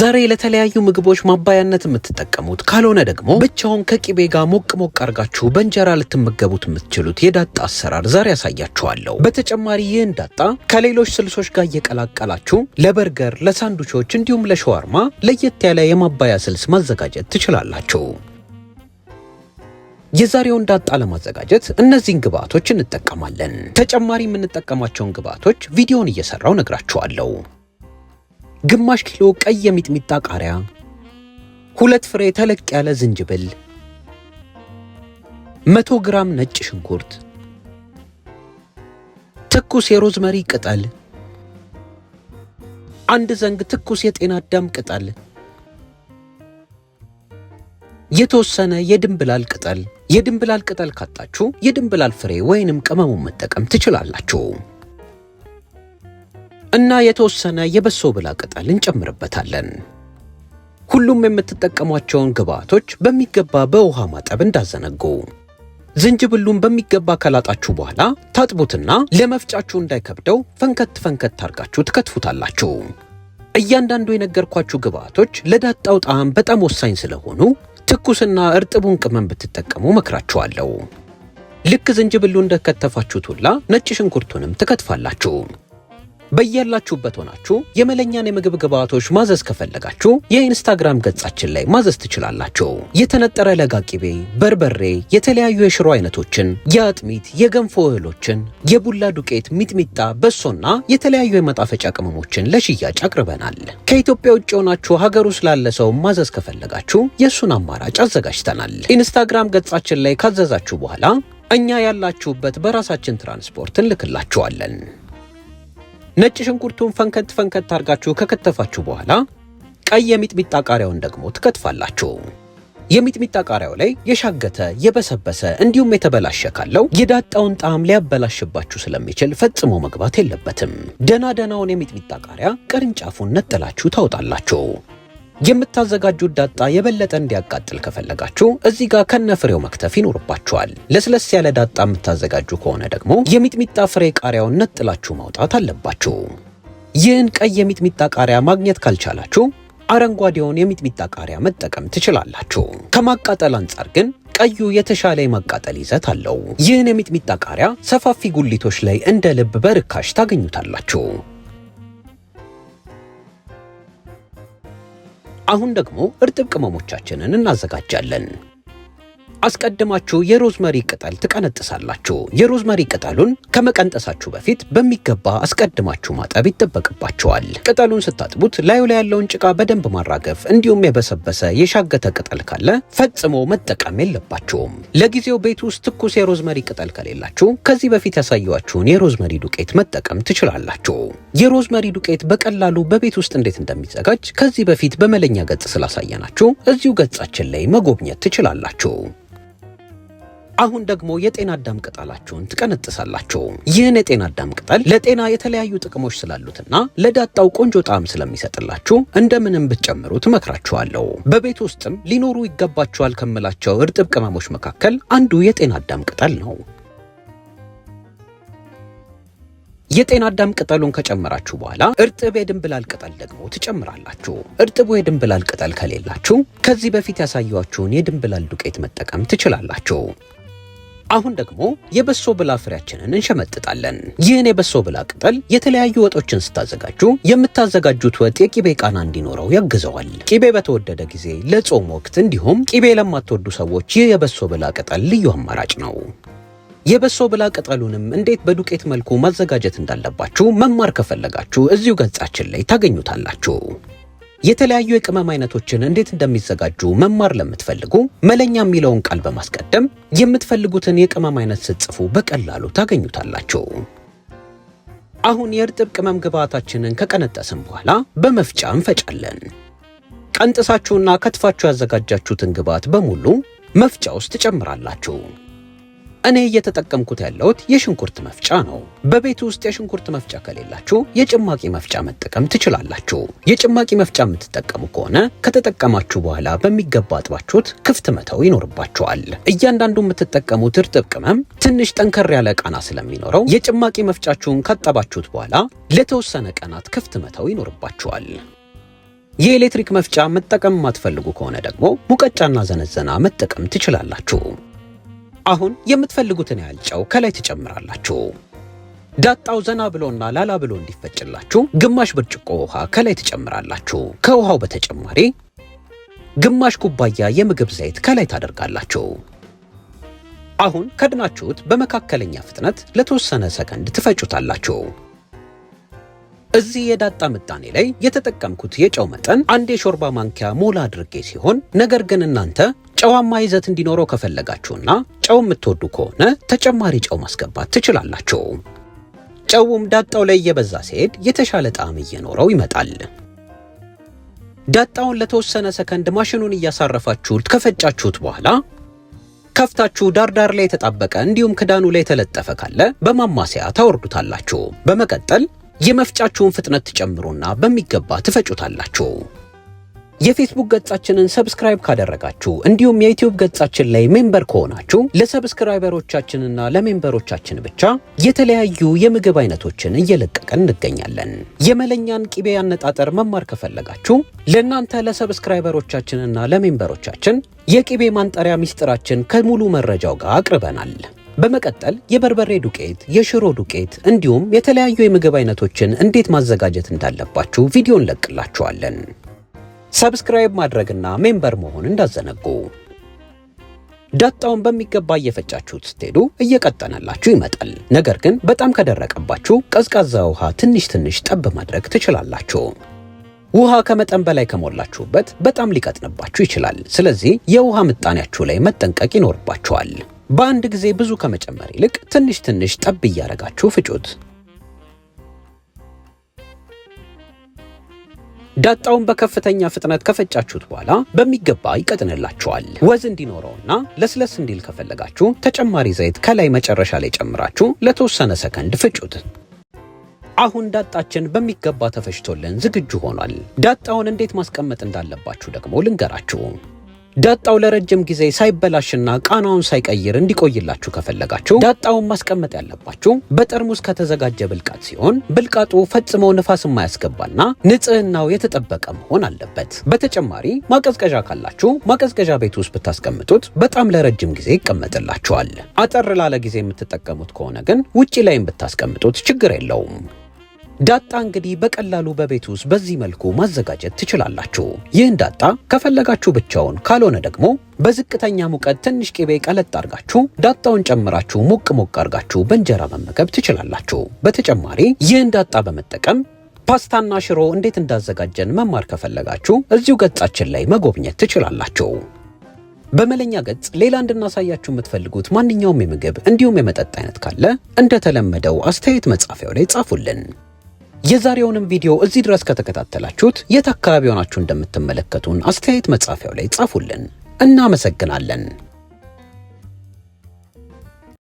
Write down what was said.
ዛሬ ለተለያዩ ምግቦች ማባያነት የምትጠቀሙት ካልሆነ ደግሞ ብቻውን ከቂቤ ጋር ሞቅ አርጋችሁ በእንጀራ ልትመገቡት የምትችሉት የዳጣ አሰራር ዛሬ ያሳያችኋለሁ። በተጨማሪ ይህን ዳጣ ከሌሎች ስልሶች ጋር እየቀላቀላችሁ ለበርገር፣ ለሳንዱቾች እንዲሁም ለሸዋርማ ለየት ያለ የማባያ ስልስ ማዘጋጀት ትችላላችሁ። የዛሬውን ዳጣ ለማዘጋጀት እነዚህን ግብአቶች እንጠቀማለን። ተጨማሪ የምንጠቀማቸውን ግብአቶች ቪዲዮን እየሰራው ነግራችኋለሁ። ግማሽ ኪሎ ቀይ የሚጥሚጣ ቃሪያ፣ 2 ፍሬ ተለቅ ያለ ዝንጅብል፣ 100 ግራም ነጭ ሽንኩርት፣ ትኩስ የሮዝመሪ ቅጠል፣ 1 ዘንግ ትኩስ የጤና አዳም ቅጠል፣ የተወሰነ የድንብላል ቅጠል። የድንብላል ቅጠል ካጣችሁ የድንብላል ፍሬ ወይንም ቅመሙን መጠቀም ትችላላችሁ። እና የተወሰነ የበሶ ብላ ቅጠል እንጨምርበታለን። ሁሉም የምትጠቀሟቸውን ግብአቶች በሚገባ በውሃ ማጠብ እንዳዘነጉ። ዝንጅብሉን በሚገባ ከላጣችሁ በኋላ ታጥቡትና ለመፍጫችሁ እንዳይከብደው ፈንከት አርጋችሁ ትከትፉታላችሁ። እያንዳንዱ የነገርኳችሁ ግብአቶች ለዳጣው ጣዕም በጣም ወሳኝ ስለሆኑ ትኩስና እርጥቡን ቅመም ብትጠቀሙ መክራችኋለሁ። ልክ ዝንጅብሉ እንደከተፋችሁት ሁላ ነጭ ሽንኩርቱንም ትከትፋላችሁ። በያላችሁበት ሆናችሁ የመለኛን የምግብ ግብአቶች ማዘዝ ከፈለጋችሁ የኢንስታግራም ገጻችን ላይ ማዘዝ ትችላላችሁ። የተነጠረ ለጋ ቂቤ፣ በርበሬ፣ የተለያዩ የሽሮ አይነቶችን፣ የአጥሚት የገንፎ እህሎችን፣ የቡላ ዱቄት፣ ሚጥሚጣ፣ በሶና የተለያዩ የማጣፈጫ ቅመሞችን ለሽያጭ አቅርበናል። ከኢትዮጵያ ውጭ ሆናችሁ ሀገር ውስጥ ላለ ሰው ማዘዝ ከፈለጋችሁ የሱን አማራጭ አዘጋጅተናል። ኢንስታግራም ገጻችን ላይ ካዘዛችሁ በኋላ እኛ ያላችሁበት በራሳችን ትራንስፖርት እንልክላችኋለን። ነጭ ሽንኩርቱን ፈንከት አርጋችሁ ከከተፋችሁ በኋላ ቀይ የሚጥሚጣ ቃሪያውን ደግሞ ትከትፋላችሁ። የሚጥሚጣ ቃሪያው ላይ የሻገተ የበሰበሰ እንዲሁም የተበላሸ ካለው የዳጣውን ጣዕም ሊያበላሽባችሁ ስለሚችል ፈጽሞ መግባት የለበትም። ደናውን የሚጥሚጣ ቃሪያ ቅርንጫፉን ነጥላችሁ ታውጣላችሁ። የምታዘጋጁት ዳጣ የበለጠ እንዲያቃጥል ከፈለጋችሁ እዚህ ጋር ከነፍሬው መክተፍ ይኖርባችኋል። ለስለስ ያለ ዳጣ የምታዘጋጁ ከሆነ ደግሞ የሚጥሚጣ ፍሬ ቃሪያውን ነጥላችሁ ማውጣት አለባችሁ። ይህን ቀይ የሚጥሚጣ ቃሪያ ማግኘት ካልቻላችሁ አረንጓዴውን የሚጥሚጣ ቃሪያ መጠቀም ትችላላችሁ። ከማቃጠል አንጻር ግን ቀዩ የተሻለ የማቃጠል ይዘት አለው። ይህን የሚጥሚጣ ቃሪያ ሰፋፊ ጉሊቶች ላይ እንደ ልብ በርካሽ ታገኙታላችሁ። አሁን ደግሞ እርጥብ ቅመሞቻችንን እናዘጋጃለን። አስቀድማችሁ የሮዝመሪ ቅጠል ትቀነጥሳላችሁ። የሮዝመሪ ቅጠሉን ከመቀንጠሳችሁ በፊት በሚገባ አስቀድማችሁ ማጠብ ይጠበቅባችኋል። ቅጠሉን ስታጥቡት ላዩ ላይ ያለውን ጭቃ በደንብ ማራገፍ እንዲሁም የበሰበሰ የሻገተ ቅጠል ካለ ፈጽሞ መጠቀም የለባችሁም። ለጊዜው ቤት ውስጥ ትኩስ የሮዝመሪ ቅጠል ከሌላችሁ ከዚህ በፊት ያሳየኋችሁን የሮዝመሪ ዱቄት መጠቀም ትችላላችሁ። የሮዝመሪ ዱቄት በቀላሉ በቤት ውስጥ እንዴት እንደሚዘጋጅ ከዚህ በፊት በመለኛ ገጽ ስላሳየናችሁ እዚሁ ገጻችን ላይ መጎብኘት ትችላላችሁ። አሁን ደግሞ የጤና አዳም ቅጠላችሁን ትቀነጥሳላችሁ። ይህን የጤና አዳም ቅጠል ለጤና የተለያዩ ጥቅሞች ስላሉትና ለዳጣው ቆንጆ ጣዕም ስለሚሰጥላችሁ እንደምንም ብትጨምሩ ትመክራችኋለሁ። በቤት ውስጥም ሊኖሩ ይገባቸዋል ከምላቸው እርጥብ ቅመሞች መካከል አንዱ የጤና አዳም ቅጠል ነው። የጤና አዳም ቅጠሉን ከጨመራችሁ በኋላ እርጥብ የድንብላል ቅጠል ደግሞ ትጨምራላችሁ። እርጥቡ የድንብላል ቅጠል ከሌላችሁ ከዚህ በፊት ያሳየኋችሁን የድንብላል ዱቄት መጠቀም ትችላላችሁ። አሁን ደግሞ የበሶ ብላ ፍሬያችንን እንሸመጥጣለን። ይህን የበሶ ብላ ቅጠል የተለያዩ ወጦችን ስታዘጋጁ የምታዘጋጁት ወጥ የቂቤ ቃና እንዲኖረው ያግዘዋል። ቂቤ በተወደደ ጊዜ ለጾም ወቅት እንዲሁም ቂቤ ለማትወዱ ሰዎች ይህ የበሶ ብላ ቅጠል ልዩ አማራጭ ነው። የበሶ ብላ ቅጠሉንም እንዴት በዱቄት መልኩ ማዘጋጀት እንዳለባችሁ መማር ከፈለጋችሁ እዚሁ ገጻችን ላይ ታገኙታላችሁ። የተለያዩ የቅመም አይነቶችን እንዴት እንደሚዘጋጁ መማር ለምትፈልጉ መለኛ የሚለውን ቃል በማስቀደም የምትፈልጉትን የቅመም አይነት ስትጽፉ በቀላሉ ታገኙታላችሁ። አሁን የእርጥብ ቅመም ግብአታችንን ከቀነጠስን በኋላ በመፍጫ እንፈጫለን። ቀንጥሳችሁና ከትፋችሁ ያዘጋጃችሁትን ግብአት በሙሉ መፍጫ ውስጥ ትጨምራላችሁ። እኔ እየተጠቀምኩት ያለሁት የሽንኩርት መፍጫ ነው። በቤት ውስጥ የሽንኩርት መፍጫ ከሌላችሁ የጭማቂ መፍጫ መጠቀም ትችላላችሁ። የጭማቂ መፍጫ የምትጠቀሙ ከሆነ ከተጠቀማችሁ በኋላ በሚገባ አጥባችሁት ክፍት መተው ይኖርባችኋል። እያንዳንዱ የምትጠቀሙት እርጥብ ቅመም ትንሽ ጠንከር ያለ ቃና ስለሚኖረው የጭማቂ መፍጫችሁን ካጠባችሁት በኋላ ለተወሰነ ቀናት ክፍት መተው ይኖርባችኋል። የኤሌክትሪክ መፍጫ መጠቀም ማትፈልጉ ከሆነ ደግሞ ሙቀጫና ዘነዘና መጠቀም ትችላላችሁ። አሁን የምትፈልጉትን ያህል ጨው ከላይ ትጨምራላችሁ። ዳጣው ዘና ብሎና ላላ ብሎ እንዲፈጭላችሁ ግማሽ ብርጭቆ ውሃ ከላይ ትጨምራላችሁ። ከውሃው በተጨማሪ ግማሽ ኩባያ የምግብ ዘይት ከላይ ታደርጋላችሁ። አሁን ከድናችሁት በመካከለኛ ፍጥነት ለተወሰነ ሰከንድ ትፈጩታላችሁ። እዚህ የዳጣ ምጣኔ ላይ የተጠቀምኩት የጨው መጠን 1 የሾርባ ማንኪያ ሞላ አድርጌ ሲሆን፣ ነገር ግን እናንተ ጨዋማ ይዘት እንዲኖረው ከፈለጋችሁና ጨው የምትወዱ ከሆነ ተጨማሪ ጨው ማስገባት ትችላላችሁ። ጨውም ዳጣው ላይ እየበዛ ሲሄድ የተሻለ ጣዕም እየኖረው ይመጣል። ዳጣውን ለተወሰነ ሰከንድ ማሽኑን እያሳረፋችሁት ከፈጫችሁት በኋላ ከፍታችሁ ዳርዳር ላይ የተጣበቀ እንዲሁም ክዳኑ ላይ የተለጠፈ ካለ በማማሰያ ታወርዱታላችሁ። በመቀጠል የመፍጫችሁን ፍጥነት ትጨምሩና በሚገባ ትፈጩታላችሁ። የፌስቡክ ገጻችንን ሰብስክራይብ ካደረጋችሁ እንዲሁም የዩቲዩብ ገጻችን ላይ ሜምበር ከሆናችሁ ለሰብስክራይበሮቻችንና ለሜምበሮቻችን ብቻ የተለያዩ የምግብ አይነቶችን እየለቀቀን እንገኛለን። የመለኛን ቂቤ አነጣጠር መማር ከፈለጋችሁ ለእናንተ ለሰብስክራይበሮቻችንና ለሜምበሮቻችን የቂቤ ማንጠሪያ ሚስጥራችን ከሙሉ መረጃው ጋር አቅርበናል። በመቀጠል የበርበሬ ዱቄት፣ የሽሮ ዱቄት እንዲሁም የተለያዩ የምግብ አይነቶችን እንዴት ማዘጋጀት እንዳለባችሁ ቪዲዮ እንለቅላችኋለን። ሰብስክራይብ ማድረግና ሜምበር መሆን እንዳዘነጉ። ዳጣውን በሚገባ እየፈጫችሁት ስትሄዱ እየቀጠነላችሁ ይመጣል። ነገር ግን በጣም ከደረቀባችሁ ቀዝቃዛ ውሃ ትንሽ ጠብ ማድረግ ትችላላችሁ። ውሃ ከመጠን በላይ ከሞላችሁበት በጣም ሊቀጥንባችሁ ይችላል። ስለዚህ የውሃ ምጣኔያችሁ ላይ መጠንቀቅ ይኖርባችኋል። በአንድ ጊዜ ብዙ ከመጨመር ይልቅ ትንሽ ጠብ እያረጋችሁ ፍጩት። ዳጣውን በከፍተኛ ፍጥነት ከፈጫችሁት በኋላ በሚገባ ይቀጥንላችኋል። ወዝ እንዲኖረውና ለስለስ እንዲል ከፈለጋችሁ ተጨማሪ ዘይት ከላይ መጨረሻ ላይ ጨምራችሁ ለተወሰነ ሰከንድ ፍጩት። አሁን ዳጣችን በሚገባ ተፈጭቶልን ዝግጁ ሆኗል። ዳጣውን እንዴት ማስቀመጥ እንዳለባችሁ ደግሞ ልንገራችሁ። ዳጣው ለረጅም ጊዜ ሳይበላሽና ቃናውን ሳይቀይር እንዲቆይላችሁ ከፈለጋችሁ ዳጣውን ማስቀመጥ ያለባችሁ በጠርሙስ ከተዘጋጀ ብልቃጥ ሲሆን ብልቃጡ ፈጽሞ ንፋስ የማያስገባና ንጽህናው የተጠበቀ መሆን አለበት። በተጨማሪ ማቀዝቀዣ ካላችሁ ማቀዝቀዣ ቤት ውስጥ ብታስቀምጡት በጣም ለረጅም ጊዜ ይቀመጥላችኋል። አጠር ላለ ጊዜ የምትጠቀሙት ከሆነ ግን ውጪ ላይም ብታስቀምጡት ችግር የለውም። ዳጣ እንግዲህ በቀላሉ በቤት ውስጥ በዚህ መልኩ ማዘጋጀት ትችላላችሁ። ይህን ዳጣ ከፈለጋችሁ ብቻውን፣ ካልሆነ ደግሞ በዝቅተኛ ሙቀት ትንሽ ቂቤ ቀለጥ አርጋችሁ ዳጣውን ጨምራችሁ ሞቅ አርጋችሁ በእንጀራ መመገብ ትችላላችሁ። በተጨማሪ ይህን ዳጣ በመጠቀም ፓስታና ሽሮ እንዴት እንዳዘጋጀን መማር ከፈለጋችሁ እዚሁ ገጻችን ላይ መጎብኘት ትችላላችሁ። በመለኛ ገጽ ሌላ እንድናሳያችሁ የምትፈልጉት ማንኛውም የምግብ እንዲሁም የመጠጥ አይነት ካለ እንደተለመደው አስተያየት መጻፊያው ላይ ጻፉልን። የዛሬውንም ቪዲዮ እዚህ ድረስ ከተከታተላችሁት የት አካባቢ ሆናችሁ እንደምትመለከቱን አስተያየት መጻፊያው ላይ ጻፉልን። እናመሰግናለን።